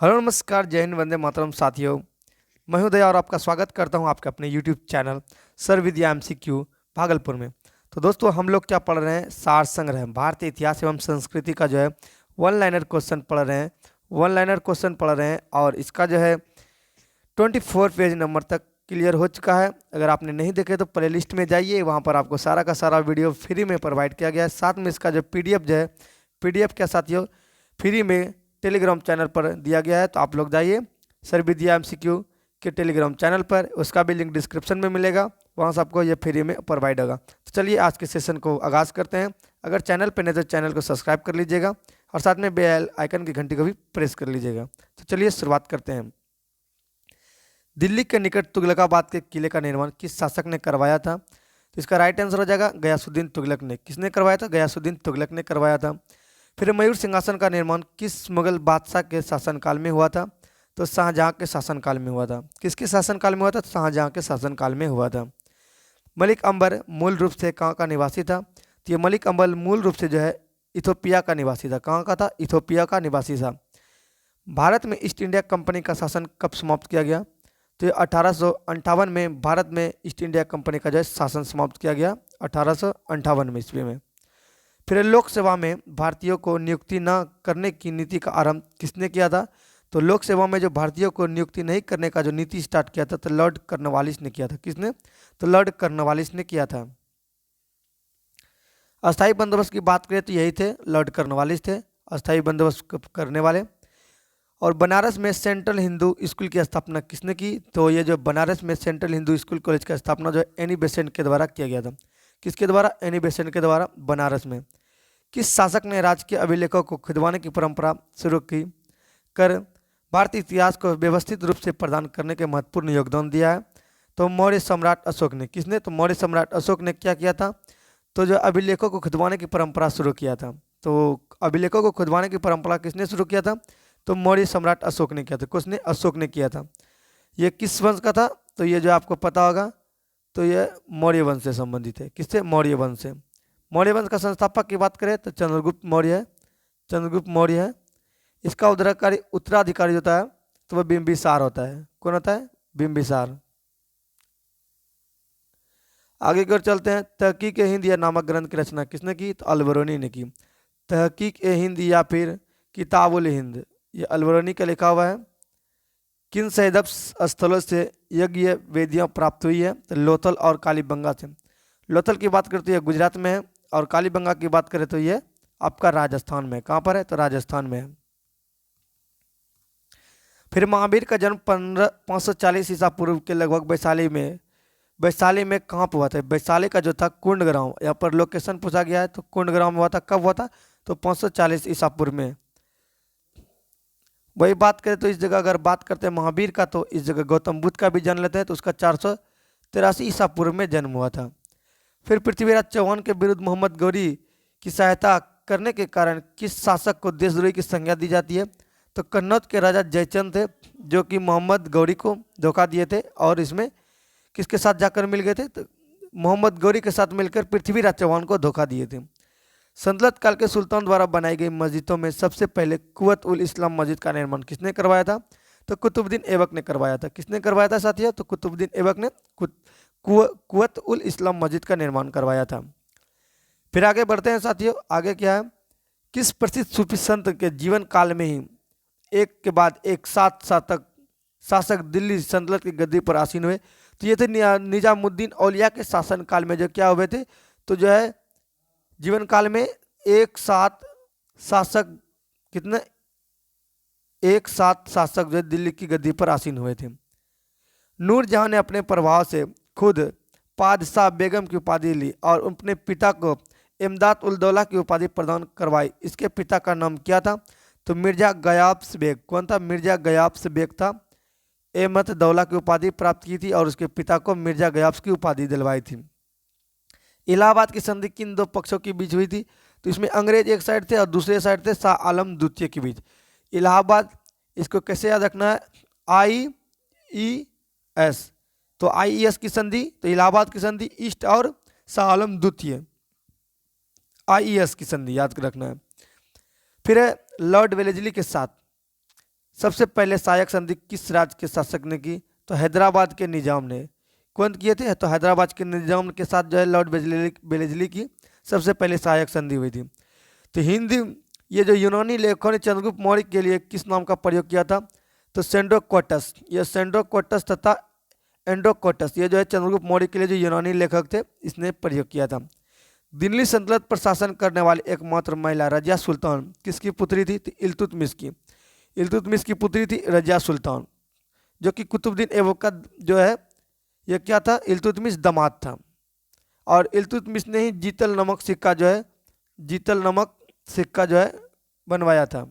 Hello नमस्कार, जय हिंद, वंदे मातरम साथियों। मैं हूं दया और आपका स्वागत करता हूं आपके अपने यूट्यूब चैनल सर विद्या एमसीक्यू भागलपुर में। तो दोस्तों, हम लोग क्या पढ़ रहे हैं? सार संग्रह भारतीय इतिहास एवं संस्कृति का जो है वन लाइनर क्वेश्चन पढ़ रहे हैं। वन लाइनर क्वेश्चन पढ़ रहे हैं और इसका जो है 24 पेज नंबर तक क्लियर हो चुका है। अगर आपने नहीं देखे तो प्ले लिस्ट में जाइए, वहाँ पर आपको सारा का सारा वीडियो फ्री में प्रोवाइड किया गया है। साथ में इसका जो पीडीएफ जो है, पीडीएफ क्या साथियों, फ्री में टेलीग्राम चैनल पर दिया गया है। तो आप लोग जाइए सर विद्या एमसीक्यू के टेलीग्राम चैनल पर, उसका भी लिंक डिस्क्रिप्शन में मिलेगा, वहाँ से आपको ये फ्री में प्रोवाइड होगा। तो चलिए आज के सेशन को आगाज़ करते हैं। अगर चैनल पर नहीं तो चैनल को सब्सक्राइब कर लीजिएगा और साथ में बेल आइकन की घंटी को भी प्रेस कर लीजिएगा। तो चलिए शुरुआत करते हैं। दिल्ली के निकट तुगलकाबाद के किले का निर्माण किस शासक ने करवाया था? तो इसका राइट आंसर हो जाएगा गयासुद्दीन तुगलक ने। किसने करवाया था? गयासुद्दीन तुगलक ने करवाया था। फिर मयूर सिंहासन का निर्माण किस मुगल बादशाह के शासनकाल में हुआ था? तो शाहजहां के शासनकाल में हुआ था। किसके शासनकाल में हुआ था? शाहजहां के शासनकाल में हुआ था। मलिक अंबर मूल रूप से कहाँ का निवासी था? तो ये मलिक अंबर मूल रूप से जो है इथोपिया का निवासी था। कहाँ का था? इथोपिया का निवासी था। भारत में ईस्ट इंडिया कंपनी का शासन कब समाप्त किया गया? तो ये 1858 में भारत में ईस्ट इंडिया कंपनी का जो है शासन समाप्त किया गया, 1858 में ईस्वी में। फिर लोकसेवा में भारतीयों को नियुक्ति न करने की नीति का आरंभ किसने किया था? तो लोक सेवा में जो भारतीयों को नियुक्ति नहीं करने का जो नीति स्टार्ट किया था, तो लॉर्ड कॉर्नवालिस ने किया था। किसने? तो लॉर्ड कॉर्नवालिस ने किया था। अस्थायी बंदोबस्त की बात करें तो यही थे, लॉर्ड कॉर्नवालिस थे अस्थायी बंदोबस्त करने वाले। और बनारस में सेंट्रल हिंदू स्कूल की स्थापना किसने की? तो ये जो बनारस में सेंट्रल हिंदू स्कूल कॉलेज का स्थापना जो है एनी बेसेंट के द्वारा किया गया था। किसके द्वारा? एनी बेसेंट के द्वारा, बनारस में। किस शासक ने राजकीय अभिलेखों को खुदवाने की परंपरा शुरू की कर भारतीय इतिहास को व्यवस्थित रूप से प्रदान करने के महत्वपूर्ण योगदान दिया है? तो मौर्य सम्राट अशोक ने। किसने? तो मौर्य सम्राट अशोक ने क्या किया था? तो जो अभिलेखों को खुदवाने की परंपरा शुरू किया था। तो अभिलेखों को खुदवाने की परंपरा किसने शुरू किया था? तो मौर्य सम्राट अशोक ने किया था। किसने? अशोक ने किया था। ये किस वंश का था? तो ये जो आपको पता होगा, तो ये मौर्य वंश से संबंधित है। किससे? मौर्य वंश से। मौर्य वंश का संस्थापक की बात करें तो चंद्रगुप्त मौर्य है। चंद्रगुप्त मौर्य है। इसका उत्तराधिकारी होता है तो वह बिंबिसार होता है। कौन होता है? बिंबिसार। आगे की ओर चलते हैं। तहकीक ए हिंद या नामक ग्रंथ की रचना किसने की? तो अलबरूनी ने की। तहकीक ए हिंद या फिर किताबुल हिंद, ये अलबरूनी का लिखा हुआ है। किन सैदब स्थलों से यज्ञ वेदियाँ प्राप्त हुई है? तो लोथल और कालीबंगा से। लोथल की बात करें तो ये गुजरात में है और कालीबंगा की बात करें तो ये आपका राजस्थान में। कहाँ पर है? तो राजस्थान में है। फिर महावीर का जन्म 540 ईसा पूर्व के लगभग वैशाली में कहाँ पर हुआ था? वैशाली का जो था कुंडग्राम, यहाँ पर लोकेशन पूछा गया है तो कुंडग्राम में हुआ था। कब हुआ था? तो 540 ईसा पूर्व में। वही बात करें तो इस जगह अगर बात करते हैं महावीर का, तो इस जगह गौतम बुद्ध का भी जन्म लेते हैं, तो उसका 483 ईसा पूर्व में जन्म हुआ था। फिर पृथ्वीराज चौहान के विरुद्ध मोहम्मद गौरी की सहायता करने के कारण किस शासक को देशद्रोही की संज्ञा दी जाती है? तो कन्नौज के राजा जयचंद थे, जो कि मोहम्मद गौरी को धोखा दिए थे और इसमें किसके साथ जाकर मिल गए थे? तो मोहम्मद गौरी के साथ मिलकर पृथ्वीराज चौहान को धोखा दिए थे। सल्तनत काल के सुल्तान द्वारा बनाई गई मस्जिदों में सबसे पहले कुवत उल इस्लाम मस्जिद का निर्माण किसने करवाया था? तो कुतुबुद्दीन ऐबक ने करवाया था। किसने करवाया था साथियों? तो कुतुबुद्दीन ऐबक ने कुवत उल इस्लाम मस्जिद का निर्माण करवाया था। फिर आगे बढ़ते हैं साथियों। आगे क्या है? किस प्रसिद्ध सूफी संत के जीवन काल में ही एक के बाद एक 7 शासक दिल्ली सल्तनत की गद्दी पर आसीन हुए? तो ये थे निजामुद्दीन औलिया के शासन काल में जो क्या हुए थे? तो जो है जीवन काल में एक साथ शासक कितने एक साथ शासक जो दिल्ली की गद्दी पर आसीन हुए थे। नूरजहां ने अपने प्रभाव से खुद पादशाह बेगम की उपाधि ली और अपने पिता को इमदाद उल दौला की उपाधि प्रदान करवाई। इसके पिता का नाम क्या था? तो मिर्जा गयाब्स बेग। कौन था? मिर्जा गयाब्स बेग था। एमत दौला की उपाधि प्राप्त की थी और उसके पिता को मिर्जा गयाब्स की उपाधि दिलवाई थी। इलाहाबाद की संधि किन दो पक्षों के बीच हुई थी? तो इसमें अंग्रेज एक साइड थे और दूसरे साइड थे शाह आलम द्वितीय के बीच। इलाहाबाद, इसको कैसे याद रखना है? IES। तो IES की संधि, तो इलाहाबाद की संधि ईस्ट और शाह आलम द्वितीय, IES की संधि याद रखना है। फिर है लॉर्ड वेलेस्ली के साथ सबसे पहले सहायक संधि किस राज्य के शासक ने की? तो हैदराबाद के निजाम ने। कौन किए थे? तो हैदराबाद के निजाम के साथ जो है लॉर्ड वेलेस्ली की सबसे पहले सहायक संधि हुई थी। तो हिंदी ये जो यूनानी लेखकों ने चंद्रगुप्त मौर्य के लिए किस नाम का प्रयोग किया था? तो सेंड्रोक्वाटस। ये सेंड्रोक्वाटस तथा एंड्रोक्वाटस ये जो है चंद्रगुप्त मौर्य के लिए जो यूनानी लेखक थे इसने प्रयोग किया था। दिल्ली सल्तनत पर शासन करने वाली एकमात्र महिला रजिया सुल्तान किसकी पुत्री थी? तो इल्तुतमिश की। इल्तुतमिश की पुत्री थी रजिया सुल्तान, जो कि कुतुबुद्दीन ऐबक का जो है ये क्या था? इल्तुतमिश दामाद था। और इल्तुतमिश ने ही जीतल नमक सिक्का जो है बनवाया था।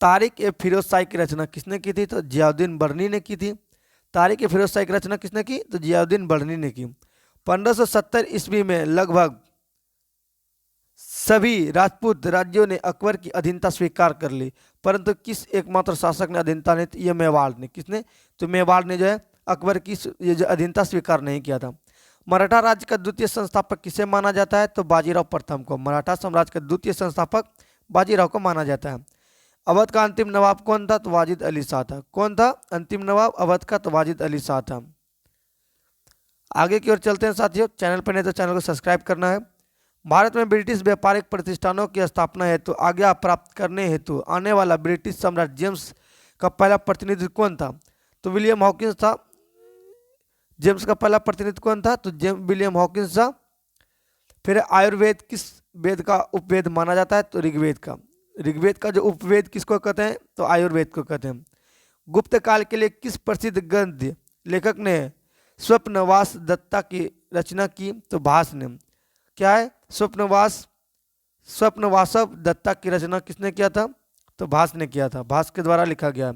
तारिक ए फिरोज शाही की रचना किसने की थी? तो जियाउद्दीन बर्नी ने की थी। तारिक ए फिरोज शाही की रचना किसने की? तो जियाउद्दीन बर्नी ने की। 1570 ईस्वी में लगभग सभी राजपूत राज्यों ने अकबर की अधीनता स्वीकार कर ली, परंतु किस एकमात्र शासक ने अधीनता नहीं? ये मेवाड़ ने। किसने? तो मेवाड़ ने जो है अकबर की ये जो अधीनता स्वीकार नहीं किया था। मराठा राज्य का द्वितीय संस्थापक किसे माना जाता है? तो बाजीराव प्रथम को। मराठा साम्राज्य का द्वितीय संस्थापक बाजीराव को माना जाता है। अवध का अंतिम नवाब कौन था? तो वाजिद अली शाह था। कौन था अंतिम नवाब अवध का? तो वाजिद अली शाह था। आगे की ओर चलते हैं साथियों। चैनल पर नहीं तो चैनल को सब्सक्राइब करना है। भारत में ब्रिटिश व्यापारिक प्रतिष्ठानों की स्थापना हेतु आज्ञा प्राप्त करने हेतु आने वाला ब्रिटिश सम्राट जेम्स का पहला प्रतिनिधि कौन था? तो विलियम हॉकिंस था। जेम्स का पहला प्रतिनिधि कौन था? तो विलियम हॉकिंस था। फिर आयुर्वेद किस वेद का उपवेद माना जाता है? तो ऋग्वेद का। ऋग्वेद का जो उपवेद किसको कहते हैं? तो आयुर्वेद को कहते हैं। गुप्त काल के लिए किस प्रसिद्ध गद्य लेखक ने स्वप्नवास दत्ता की रचना की? तो भास ने। क्या है? स्वप्नवासव दत्ता की रचना किसने किया था? तो भास ने किया था। भास के द्वारा लिखा गया।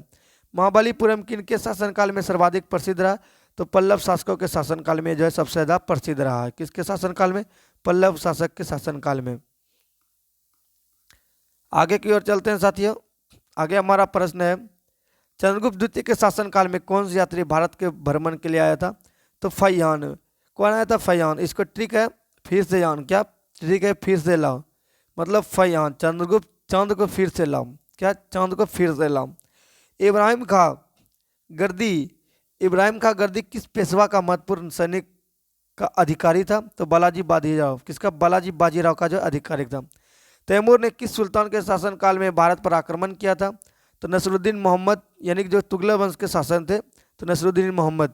महाबलीपुरम किनके शासनकाल में सर्वाधिक प्रसिद्ध रहा? तो पल्लव शासकों के शासनकाल में जो है सबसे ज्यादा प्रसिद्ध रहा है। किसके शासनकाल में? पल्लव शासक के शासनकाल में। आगे की ओर चलते हैं साथियों। आगे हमारा प्रश्न है, चंद्रगुप्त द्वितीय के शासनकाल में कौन सा यात्री भारत के भ्रमण के लिए आया था? तो फैयान। कौन आया था? फैयान। इसको ट्रिक है फिर से यान। क्या ट्रिक है? फिर से लाओ, मतलब फैयान। चंद्रगुप्त चांद को फिर से लाओ। क्या? चांद को फिर से लाओ। इब्राहिम खां गर्दी किस पेशवा का महत्वपूर्ण सैनिक का अधिकारी था? तो बालाजी बाजीराव। किसका? बालाजी बाजीराव का जो अधिकारी था। तैमूर ने किस सुल्तान के शासनकाल में भारत पर आक्रमण किया था? तो नसरुद्दीन मोहम्मद, यानी कि जो तुगलक वंश के शासन थे, तो नसरुद्दीन मोहम्मद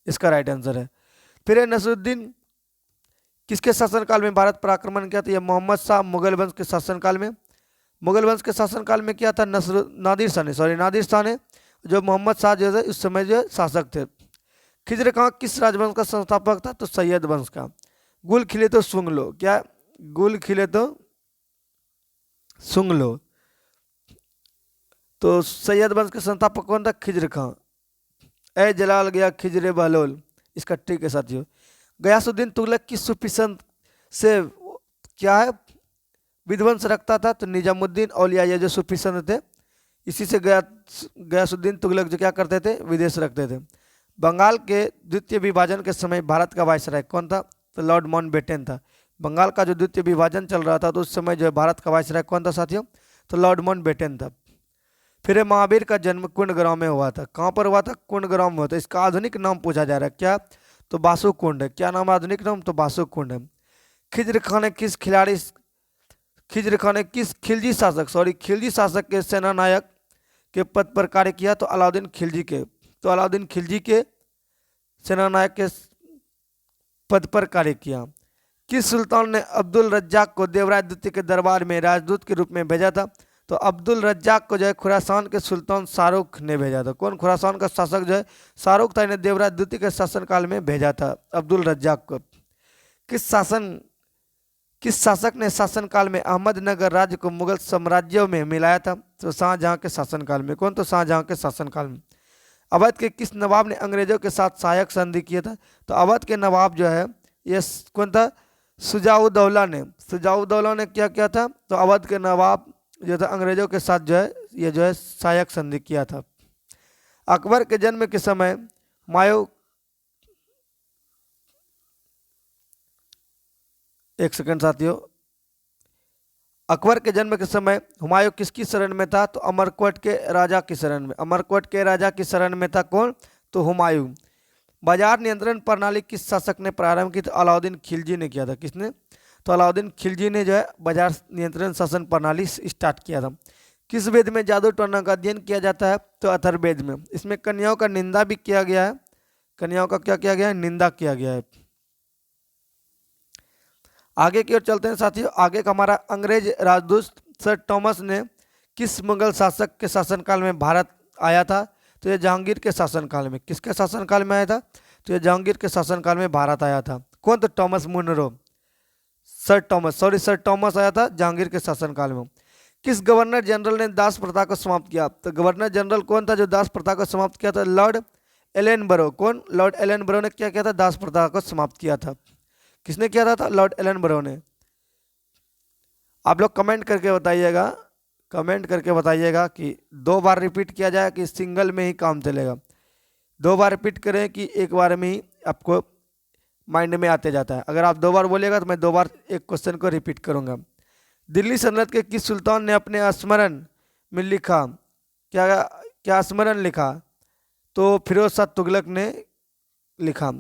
इसका राइट आंसर है। फिर नसरुद्दीन किसके शासनकाल में भारत पर आक्रमण किया था? यह मोहम्मद शाह मुगल वंश के शासनकाल में। मुगल वंश के शासनकाल में किया था नादिर शाह ने, जो मोहम्मद शाह जो है उस समय जो शासक थे। खिजर खां किस राजवंश का संस्थापक था? तो सैयद वंश का। गुल खिले तो सुंग लो। क्या? गुल खिले तो सुंग लो। तो सैयद वंश के संस्थापक कौन था? खिजर खां। ए जलाल गया खिजरे बहलोल, इसका ट्रिक है साथियों। गयासुद्दीन तुगलक किस सूफी संत से क्या है विध्वंस रखता था? तो निजामुद्दीन औलिया, ये जो सूफी संत थे, इसी से गयासुद्दीन तुगलक जो क्या करते थे? विदेश रखते थे। बंगाल के द्वितीय विभाजन के समय भारत का वायसराय कौन था? तो लॉर्ड माउंटबेटन था। बंगाल का जो द्वितीय विभाजन चल रहा था तो उस समय जो है भारत का वायसराय कौन था साथियों? तो लॉर्ड माउंटबेटन था। फिर महावीर का जन्म कुंडग्राम में हुआ था। कहाँ पर हुआ था? कुंडग्राम में हुआ था। इसका आधुनिक नाम पूछा जा रहा है। क्या? तो बासुकुंड है। क्या नाम आधुनिक नाम? तो बासुकुंड है। खिजर खां ने किस खिलजी शासक के सेनानायक के पद पर कार्य किया? तो अलाउद्दीन खिलजी के। तो अलाउद्दीन खिलजी के सेनानायक के पद पर कार्य किया। किस सुल्तान ने अब्दुल रज्जाक को देवराय द्वितीय के दरबार में राजदूत के रूप में भेजा था? तो अब्दुल रज्जाक को जो है खुरासान के सुल्तान शाहरुख ने भेजा था। कौन? खुरासान का शासक जो है शाहरुख था, इन्हें देवराय द्वितीय के शासनकाल में भेजा था अब्दुल रज्जाक को। किस शासक ने शासनकाल में अहमदनगर राज्य को मुगल साम्राज्यों में मिलाया था? तो शाहजहां के शासनकाल में। कौन? तो शाहजहां के शासनकाल में। अवध के किस नवाब ने अंग्रेजों के साथ सहायक संधि किया था? तो अवध के नवाब जो है ये कौन था? सुजाउद्दौला ने क्या किया था? तो अवध के नवाब जो था अंग्रेजों के साथ जो है ये जो है सहायक संधि किया था। अकबर के जन्म के समय मायो एक सेकंड साथियों, अकबर के जन्म के समय हुमायूं किसकी शरण में था? तो अमरकोट के राजा की शरण में। अमरकोट के राजा की शरण में था कौन? तो हुमायूं। बाजार नियंत्रण प्रणाली किस शासक ने प्रारंभ की? तो अलाउद्दीन खिलजी ने किया था। किसने? तो अलाउद्दीन खिलजी ने जो है बाजार नियंत्रण शासन प्रणाली स्टार्ट किया था। किस वेद में जादू टोना का अध्ययन किया जाता है? तो अथर्ववेद में। इसमें कन्याओं का निंदा भी किया गया है। कन्याओं का क्या किया गया है? निंदा किया गया है। आगे की ओर चलते हैं साथियों। आगे का हमारा अंग्रेज राजदूत सर टॉमस ने किस मुगल शासक के शासनकाल में भारत आया था? तो ये जहांगीर के शासनकाल में। किसके शासनकाल में आया था? तो ये जहांगीर के शासनकाल में भारत आया था। कौन? तो टॉमस मुनरो। सर टॉमस आया था जहांगीर के शासनकाल में। किस गवर्नर जनरल ने दास प्रथा को समाप्त किया? तो गवर्नर जनरल कौन था जो दास प्रथा को समाप्त किया था? Lord Ellenborough. कौन? लॉर्ड एलेनबरो ने क्या किया था? दास प्रथा को समाप्त किया था। किसने किया था? लॉर्ड एलेनबरो ने। आप लोग कमेंट करके बताइएगा कि 2 बार रिपीट किया जाए कि सिंगल में ही काम चलेगा। 2 बार रिपीट करें कि एक बार में ही आपको माइंड में आते जाता है। अगर आप 2 बार बोलिएगा तो मैं 2 बार एक क्वेश्चन को रिपीट करूंगा। दिल्ली सल्तनत के किस सुल्तान ने अपने स्मरण में लिखा? क्या स्मरण लिखा? तो फिरोज शाह तुगलक ने लिखा।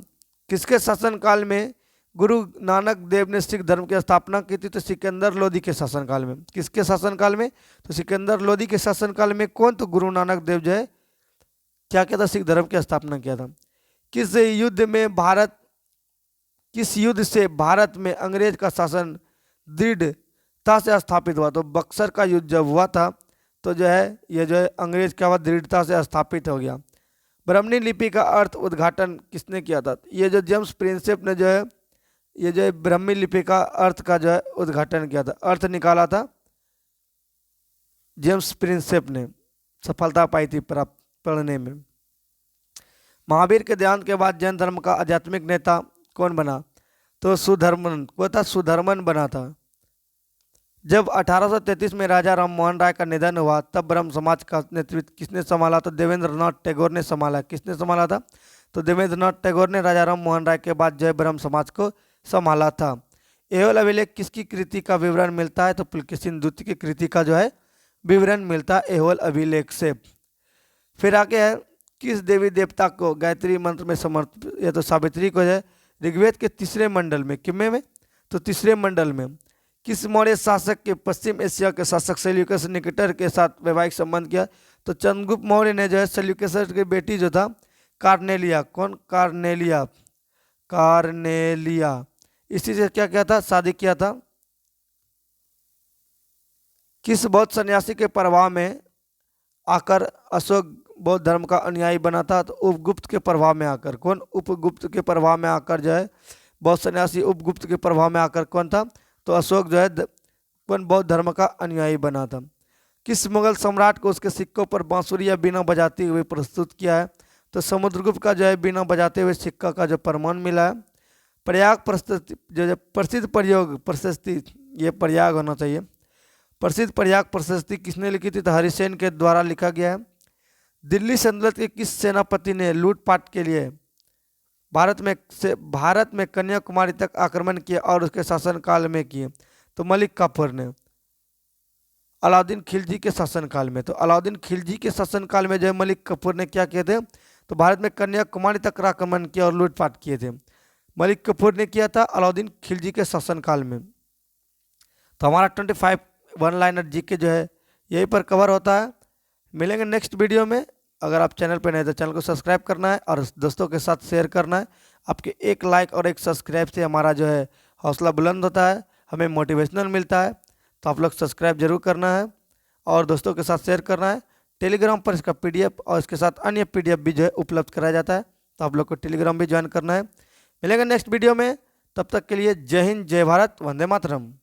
किसके शासनकाल में गुरु नानक देव ने सिख धर्म की स्थापना की थी? तो सिकंदर लोदी के शासनकाल में। किसके शासनकाल में? तो सिकंदर लोदी के शासनकाल में। कौन? तो गुरु नानक देव जो है क्या किया था? सिख धर्म की स्थापना किया था। किस युद्ध से भारत में अंग्रेज का शासन दृढ़ता से स्थापित हुआ? तो बक्सर का युद्ध जब हुआ था तो जो है ये जो है अंग्रेज क्या हुआ? दृढ़ता से स्थापित हो गया। ब्राह्मणी लिपि का अर्थ उद्घाटन किसने किया था? ये जो जेम्स प्रिंसेप ने जो है ये जो ब्राह्मी लिपि का अर्थ का जो है उद्घाटन किया था, अर्थ निकाला था जेम्स प्रिंसेप ने। सफलता पाई थी प्राप्त पढ़ने में। महावीर के देहांत के बाद जैन धर्म का आध्यात्मिक नेता कौन बना? तो सुधर्मन। कौन था? सुधर्मन बना था। जब 1833 में राजा राम मोहन राय का निधन हुआ तब ब्रह्म समाज का नेतृत्व किसने संभाला? तो देवेंद्रनाथ टैगोर ने संभाला। किसने संभाला था? तो देवेंद्रनाथ टैगोर ने राजा राम मोहन राय के बाद जय ब्रह्म समाज को संभाला था। एहोल अभिलेख किसकी कृति का विवरण मिलता है? तो पुलकेशिन द्वितीय की कृति का जो है विवरण मिलता है एहोल अभिलेख से। फिर आगे है किस देवी देवता को गायत्री मंत्र में समर्पित? या तो सावित्री को है ऋग्वेद के 3रे मंडल में। कितने में? तो 3रे मंडल में। किस मौर्य शासक के पश्चिम एशिया के शासक सेल्यूकस निकेटर के साथ वैवाहिक संबंध किया? तो चंद्रगुप्त मौर्य ने जो है सेल्यूकस की बेटी जो था कार्नेलिया। कौन? कार्नेलिया इसी से क्या किया था? शादी किया था। किस बौद्ध सन्यासी के प्रभाव में आकर अशोक बौद्ध धर्म का अनुयायी बना था? तो उपगुप्त के प्रभाव में आकर। कौन? उपगुप्त के प्रभाव में आकर जो है बौद्ध सन्यासी उपगुप्त के प्रभाव में आकर कौन था? तो अशोक जो है कौन? बौद्ध धर्म का अनुयायी बना था। किस मुगल सम्राट को उसके सिक्कों पर बांसुरी या बीना बजाते हुए प्रस्तुत किया है? तो समुद्रगुप्त का जो है बीना बजाते हुए सिक्का का जो प्रमाण मिला है। प्रयाग प्रशस्ति जो प्रसिद्ध प्रयोग प्रशस्ति, ये प्रयाग होना चाहिए। प्रसिद्ध प्रयाग प्रशस्ति किसने लिखी थी? तो हरिसेन के द्वारा लिखा गया है। दिल्ली सल्तनत के किस सेनापति ने लूटपाट के लिए भारत में कन्याकुमारी तक आक्रमण किया और उसके शासनकाल में किए? तो मलिक काफूर ने। अलाउद्दीन खिलजी के शासनकाल में। तो अलाउद्दीन खिलजी के शासनकाल में जो है मलिक काफूर ने क्या किए थे? तो भारत में कन्याकुमारी तक आक्रमण किया और लूटपाट किए थे। मलिक काफूर ने किया था अलाउद्दीन खिलजी के शासनकाल में। तो हमारा 25 वन लाइनर जीके जो है यहीं पर कवर होता है। मिलेंगे नेक्स्ट वीडियो में। अगर आप चैनल पर नए तो चैनल को सब्सक्राइब करना है और दोस्तों के साथ शेयर करना है। आपके एक लाइक और एक सब्सक्राइब से हमारा जो है हौसला बुलंद होता है, हमें मोटिवेशनल मिलता है। तो आप लोग सब्सक्राइब जरूर करना है और दोस्तों के साथ शेयर करना है। टेलीग्राम पर इसका PDF और इसके साथ अन्य PDF भी जो है उपलब्ध कराया जाता है, तो आप लोग को टेलीग्राम भी ज्वाइन करना है। मिलेंगे नेक्स्ट वीडियो में, तब तक के लिए जय हिंद, जय भारत, वंदे मातरम।